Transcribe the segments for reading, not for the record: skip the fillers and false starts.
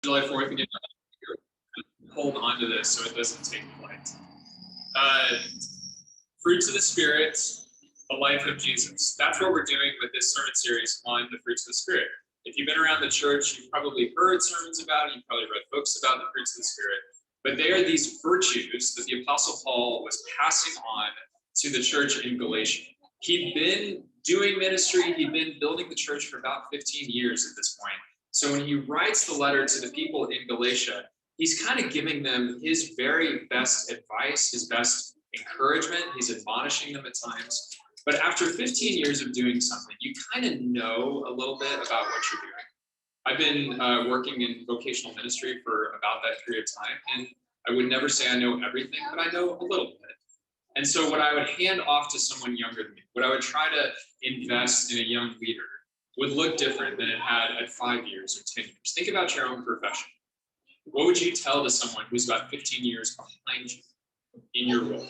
July 4th again. Hold on to this so it doesn't take flight. Fruits of the Spirit, the life of Jesus. That's what we're doing with this sermon series on the fruits of the Spirit. If you've been around the church, you've probably heard sermons about it. You've probably read books about the fruits of the Spirit. But they are these virtues that the Apostle Paul was passing on to the church in Galatia. He'd been doing ministry. He'd been building the church for about 15 years at this point. So when he writes the letter to the people in Galatia, he's kind of giving them his very best advice, his best encouragement. He's admonishing them at times. But after 15 years of doing something, you kind of know a little bit about what you're doing. I've been working in vocational ministry for about that period of time, and I would never say I know everything, but I know a little bit. And so what I would hand off to someone younger than me, what I would try to invest in a young leader, would look different than it had at 5 years or 10 years. Think about your own profession. What would you tell to someone who's about 15 years behind you in your role?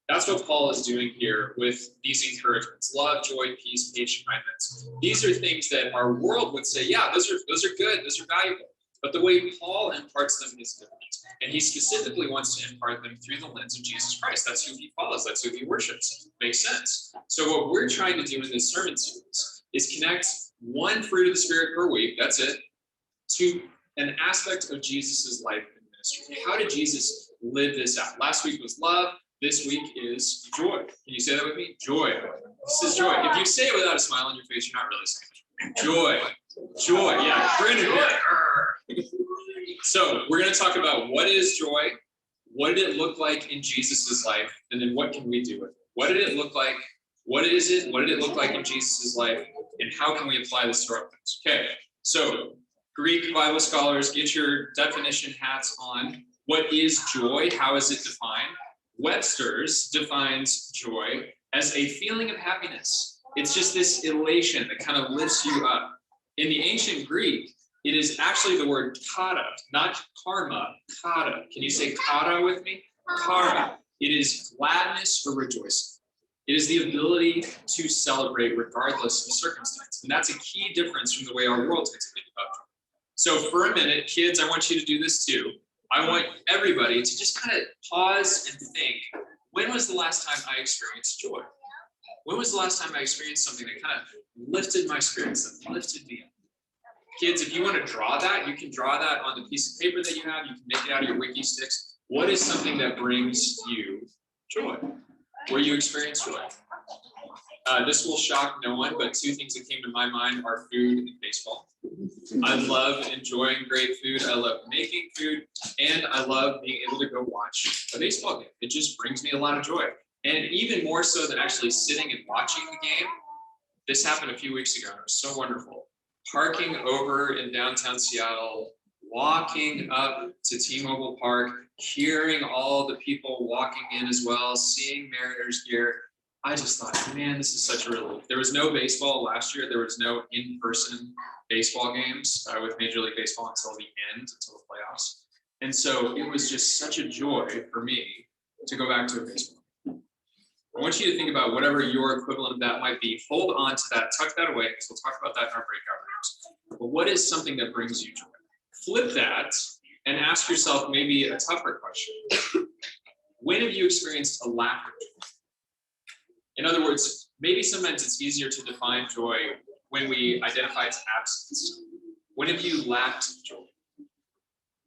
That's what Paul is doing here with these encouragements: love, joy, peace, patience, kindness. These are things that our world would say, yeah, those are good, those are valuable. But the way Paul imparts them is different. And he specifically wants to impart them through the lens of Jesus Christ. That's who he follows. That's who he worships. Makes sense. So what we're trying to do in this sermon series is connect one fruit of the Spirit per week, that's it, to an aspect of Jesus's life and ministry. How did Jesus live this out? Last week was love. This week is joy. Can you say that with me? Joy. This is joy. If you say it without a smile on your face, you're not really saying it. Joy. Joy. Yeah, grin a bit. So we're going to talk about what is joy, what did it look like in Jesus's life, and then what can we do with it? What did it look like? What is it? What did it look like in Jesus's life? And how can we apply this to our lives? Okay, so Greek Bible scholars, get your definition hats on. What is joy? How is it defined? Webster's defines joy as a feeling of happiness. It's just this elation that kind of lifts you up. In the ancient Greek, it is actually the word kata, not karma, kata. Can you say kata with me? Kara. It is gladness or rejoicing. It is the ability to celebrate regardless of circumstance. And that's a key difference from the way our world tends to think about joy. So for a minute, kids, I want you to do this too. I want everybody to just kind of pause and think, when was the last time I experienced joy? When was the last time I experienced something that kind of lifted my spirits, that lifted me up? Kids, if you want to draw that, you can draw that on the piece of paper that you have. You can make it out of your wiki sticks. What is something that brings you joy? Where you experience joy? This will shock no one, but two things that came to my mind are food and baseball. I love enjoying great food. I love making food, and I love being able to go watch a baseball game. It just brings me a lot of joy. And even more so than actually sitting and watching the game, this happened a few weeks ago. It was so wonderful. Parking over in downtown Seattle, walking up to T-Mobile Park, hearing all the people walking in as well, seeing Mariners gear. I just thought, man, this is such a relief. There was no baseball last year. There was no in-person baseball games with Major League Baseball until the end, until the playoffs. And so it was just such a joy for me to go back to a baseball. I want you to think about whatever your equivalent of that might be. Hold on to that, tuck that away, because we'll talk about that in our breakout rooms. But what is something that brings you joy? Flip that and ask yourself maybe a tougher question. When have you experienced a lack of joy? In other words, maybe sometimes it's easier to define joy when we identify its absence. When have you lacked joy?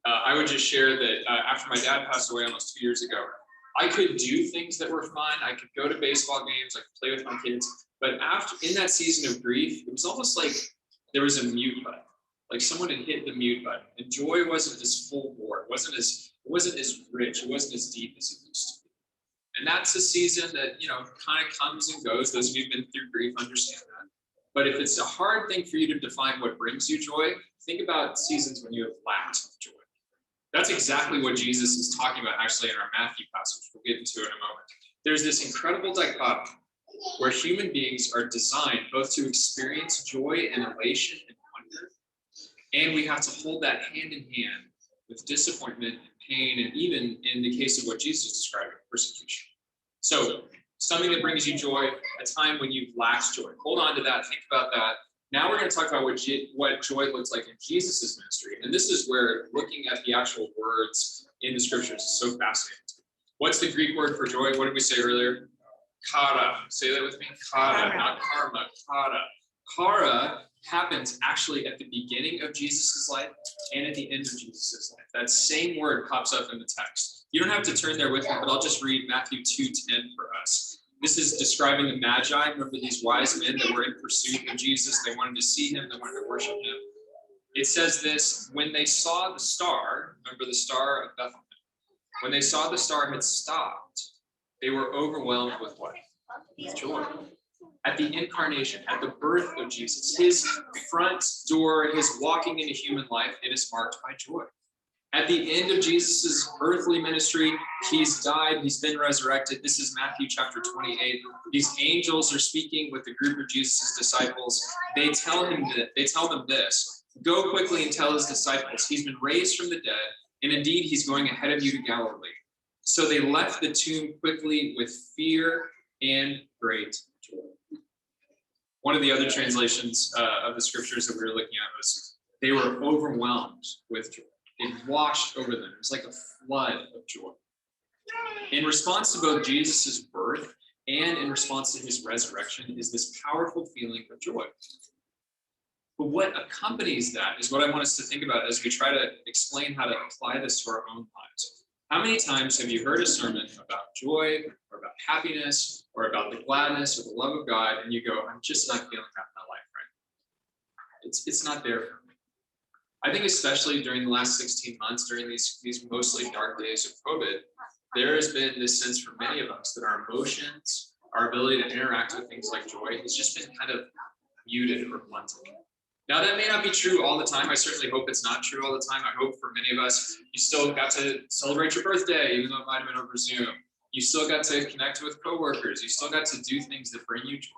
I would just share that after my dad passed away almost 2 years ago, I could do things that were fun. I could go to baseball games. I could play with my kids. But in that season of grief, it was almost like there was a mute button. Like someone had hit the mute button. And joy wasn't as full bore. It wasn't as rich. It wasn't as deep as it used to be. And that's a season that, kind of comes and goes. Those of you who've been through grief understand that. But if it's a hard thing for you to define what brings you joy, think about seasons when you have lacked joy. That's exactly what Jesus is talking about actually in our Matthew passage. We'll get into it in a moment. There's this incredible dichotomy where human beings are designed both to experience joy and elation and wonder, and we have to hold that hand in hand with disappointment and pain, and even in the case of what Jesus described, persecution. So something that brings you joy, a time when you've lacked joy. Hold on to that, think about that. Now we're going to talk about what joy looks like in Jesus' ministry. And this is where looking at the actual words in the scriptures is so fascinating. What's the Greek word for joy? What did we say earlier? Kara. Say that with me. Kara, not karma. Kara. Kara happens actually at the beginning of Jesus' life and at the end of Jesus' life. That same word pops up in the text. You don't have to turn there with me, but I'll just read Matthew 2:10 for us. This is describing the Magi. Remember these wise men that were in pursuit of Jesus. They wanted to see him. They wanted to worship him. It says this, when they saw the star, remember the star of Bethlehem, when they saw the star had stopped, they were overwhelmed with what? With joy. At the incarnation, at the birth of Jesus, his front door, his walking into human life, it is marked by joy. At the end of Jesus's earthly ministry, he's died, he's been resurrected. This is Matthew chapter 28. These angels are speaking with the group of Jesus's disciples. They tell them this, go quickly and tell his disciples, he's been raised from the dead, and indeed he's going ahead of you to Galilee. So they left the tomb quickly with fear and great joy. One of the other translations of the scriptures that we were looking at was, they were overwhelmed with joy. It washed over them. It was like a flood of joy. In response to both Jesus' birth and in response to his resurrection is this powerful feeling of joy. But what accompanies that is what I want us to think about as we try to explain how to apply this to our own lives. How many times have you heard a sermon about joy or about happiness or about the gladness or the love of God, and you go, I'm just not feeling that in my life right now. It's not there for me. I think especially during the last 16 months, during these mostly dark days of COVID, there has been this sense for many of us that our emotions, our ability to interact with things like joy has just been kind of muted or blunted. Now, that may not be true all the time. I certainly hope it's not true all the time. I hope for many of us, you still got to celebrate your birthday, even though it might have been over Zoom. You still got to connect with coworkers. You still got to do things that bring you joy.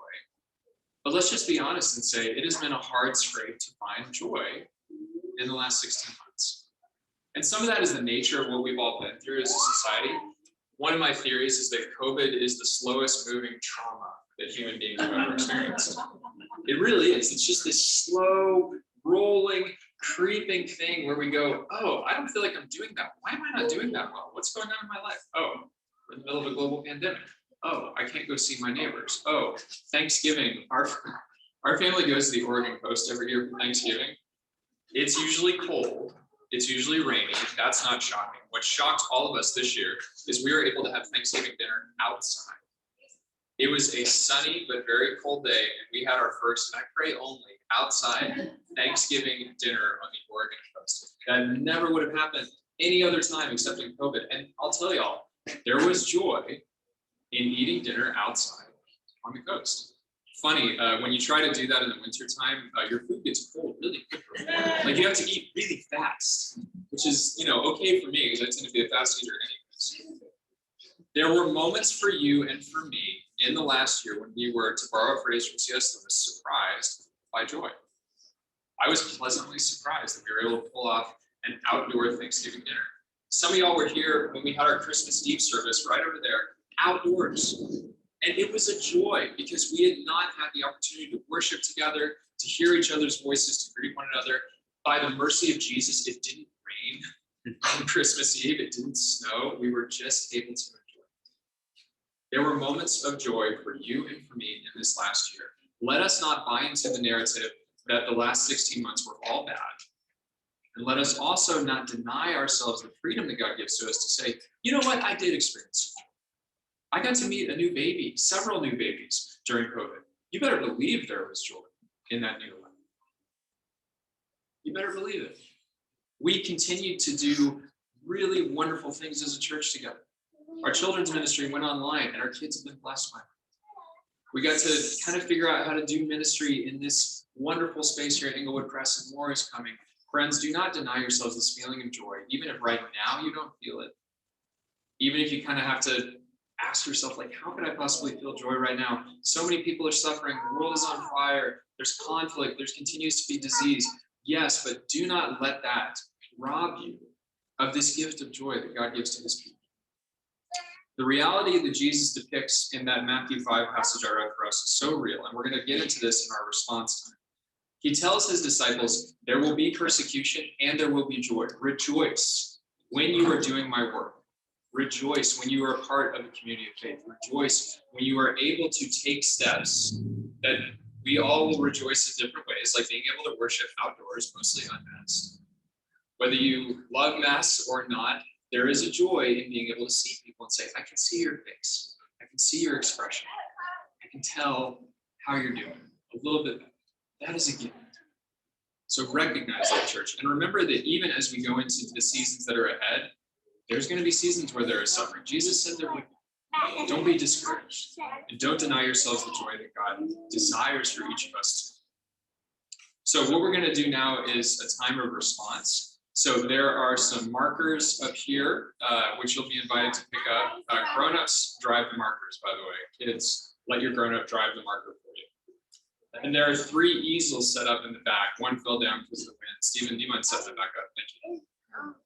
But let's just be honest and say it has been a hard scrape to find joy in the last 16 months. And some of that is the nature of what we've all been through as a society. One of my theories is that COVID is the slowest moving trauma that human beings have ever experienced. It really is. It's just this slow, rolling, creeping thing where we go, oh, I don't feel like I'm doing that. Why am I not doing that well? What's going on in my life? Oh, we're in the middle of a global pandemic. Oh, I can't go see my neighbors. Oh, Thanksgiving. Our family goes to the Oregon coast every year for Thanksgiving. It's usually cold. It's usually rainy. That's not shocking. What shocked all of us this year is we were able to have Thanksgiving dinner outside. It was a sunny but very cold day, and we had our first, and I pray only, outside Thanksgiving dinner on the Oregon coast. That never would have happened any other time except in COVID. And I'll tell y'all, there was joy in eating dinner outside on the coast. Funny, when you try to do that in the wintertime, your food gets cold really quickly. Like you have to eat really fast, which is, okay for me because I tend to be a fast eater anyways. There were moments for you and for me in the last year when we were, to borrow a phrase from C.S. Lewis, surprised by joy. I was pleasantly surprised that we were able to pull off an outdoor Thanksgiving dinner. Some of y'all were here when we had our Christmas Eve service right over there, outdoors. And it was a joy because we had not had the opportunity to worship together, to hear each other's voices, to greet one another. By the mercy of Jesus, it didn't rain on Christmas Eve. It didn't snow. We were just able to enjoy it. There were moments of joy for you and for me in this last year. Let us not buy into the narrative that the last 16 months were all bad. And let us also not deny ourselves the freedom that God gives to us to say, you know what, I did experience joy. I got to meet a new baby, several new babies during COVID. You better believe there was joy in that new life. You better believe it. We continued to do really wonderful things as a church together. Our children's ministry went online and our kids have been blessed by it. We got to kind of figure out how to do ministry in this wonderful space here at Englewood Press, and more is coming. Friends, do not deny yourselves this feeling of joy, even if right now you don't feel it. Even if you kind of have to ask yourself, like, how could I possibly feel joy right now? So many people are suffering. The world is on fire. There's conflict. There continues to be disease. Yes, but do not let that rob you of this gift of joy that God gives to his people. The reality that Jesus depicts in that Matthew 5 passage I read for us is so real, and we're going to get into this in our response time. He tells his disciples, there will be persecution and there will be joy. Rejoice when you are doing my work. Rejoice when you are a part of a community of faith. Rejoice when you are able to take steps that we all will rejoice in different ways, like being able to worship outdoors, mostly unmasked. Whether you love masks or not, there is a joy in being able to see people and say, I can see your face. I can see your expression. I can tell how you're doing a little bit better. That is a gift. So recognize that, church. And remember that even as we go into the seasons that are ahead, there's going to be seasons where there is suffering. Jesus said there would be. Don't be discouraged. And don't deny yourselves the joy that God desires for each of us. So what we're going to do now is a time of response. So there are some markers up here, which you'll be invited to pick up. Grown-ups drive the markers, by the way. Kids, let your grown-up drive the marker for you. And there are 3 easels set up in the back. One fell down because of the wind. Stephen, do you mind setting it back up? Thank you.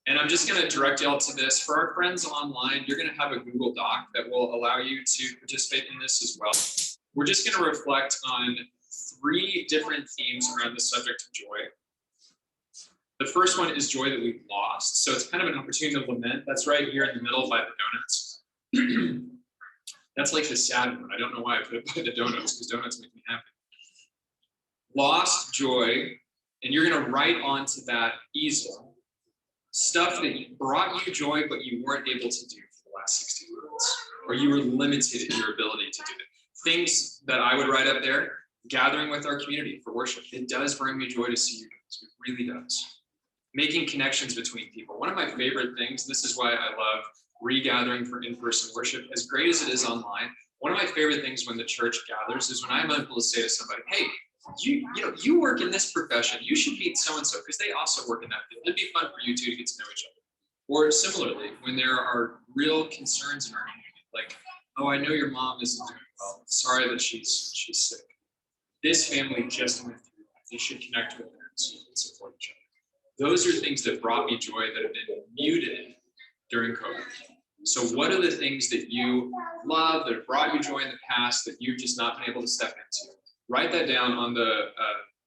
And I'm just going to direct y'all to this. For our friends online, you're going to have a Google Doc that will allow you to participate in this as well. We're just going to reflect on 3 different themes around the subject of joy. The first one is joy that we've lost. So it's kind of an opportunity to lament. That's right here in the middle by the donuts. That's like the sad one. I don't know why I put it by the donuts, because donuts make me happy. Lost joy, and you're going to write onto that easel stuff that brought you joy, but you weren't able to do for the last 60 months, or you were limited in your ability to do it. Things that I would write up there: gathering with our community for worship. It does bring me joy to see you guys. It really does. Making connections between people. One of my favorite things, this is why I love regathering for in-person worship, as great as it is online. One of my favorite things when the church gathers is when I'm able to say to somebody, hey, you work in this profession, you should meet so-and-so because they also work in that field. It'd be fun for you two to get to know each other. Or similarly, when there are real concerns in our community, like, oh, I know your mom isn't doing well. Sorry that she's sick. This family just went through that. They should connect with them so you can support each other. Those are things that brought me joy that have been muted during COVID. So what are the things that you love, that have brought you joy in the past, that you've just not been able to step into? Write that down on the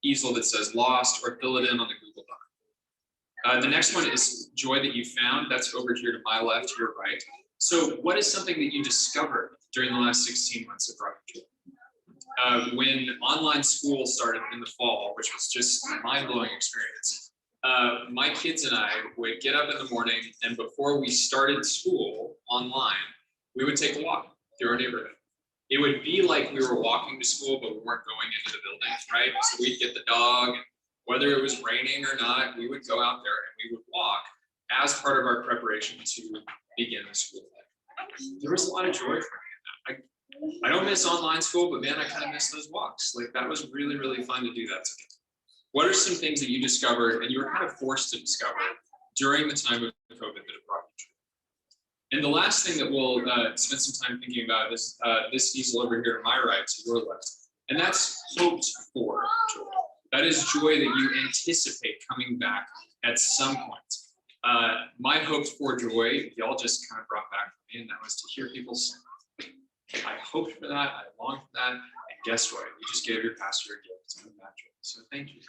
easel that says lost, or fill it in on the Google Doc. The next one is joy that you found. That's over here to my left, to your right. So what is something that you discovered during the last 16 months that brought you joy? When online school started in the fall, which was just a mind-blowing experience, my kids and I would get up in the morning, and before we started school online, we would take a walk through our neighborhood. It would be like we were walking to school, but we weren't going into the building, right? So we'd get the dog, and whether it was raining or not, we would go out there and we would walk as part of our preparation to begin the school day. There was a lot of joy for me in that. I don't miss online school, but man, I kind of miss those walks. Like, that was really, really fun to do that together. What are some things that you discovered and you were kind of forced to discover during the time of COVID that have brought you joy? And the last thing that we'll spend some time thinking about is this easel over here to my right, to your left. And that's hoped for joy. That is joy that you anticipate coming back at some point. My hoped for joy, y'all just kind of brought back for me, and that was to hear people sing. I hoped for that, I longed for that, and guess what? You just gave your pastor a gift of that joy. So thank you.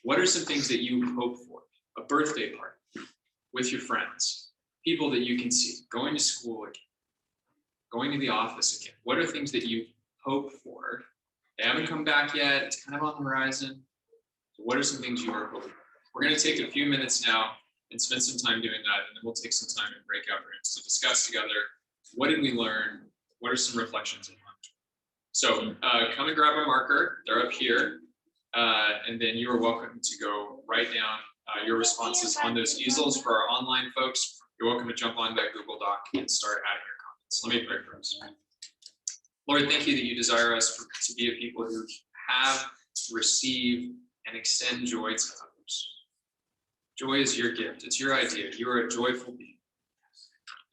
What are some things that you hope for? A birthday party with your friends. People that you can see, going to school again, going to the office again. What are things that you hope for? They haven't come back yet. It's kind of on the horizon. So what are some things you are hoping for? We're going to take a few minutes now and spend some time doing that, and then we'll take some time in breakout rooms to discuss together, what did we learn? What are some reflections in mind? So come and grab a marker. They're up here. And then you are welcome to go write down your responses on those easels. For our online folks, you're welcome to jump on that Google Doc and start adding your comments. Let me pray for us. Lord, thank you that you desire us to be a people who have, receive, and extend joy to others. Joy is your gift. It's your idea. You are a joyful being.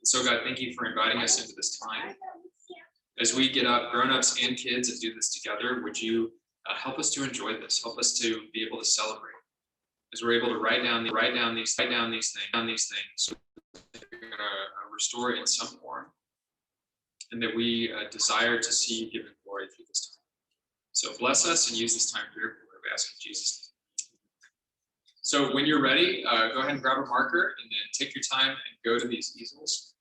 And so, God, thank you for inviting us into this time. As we get up, grown-ups and kids, and do this together, would you help us to enjoy this? Help us to be able to celebrate. As we're able to write down these things, so that you're going to restore it in some form, and that we desire to see you given glory through this time. So bless us and use this time for your glory. We ask in Jesus' name. So when you're ready, go ahead and grab a marker and then take your time and go to these easels.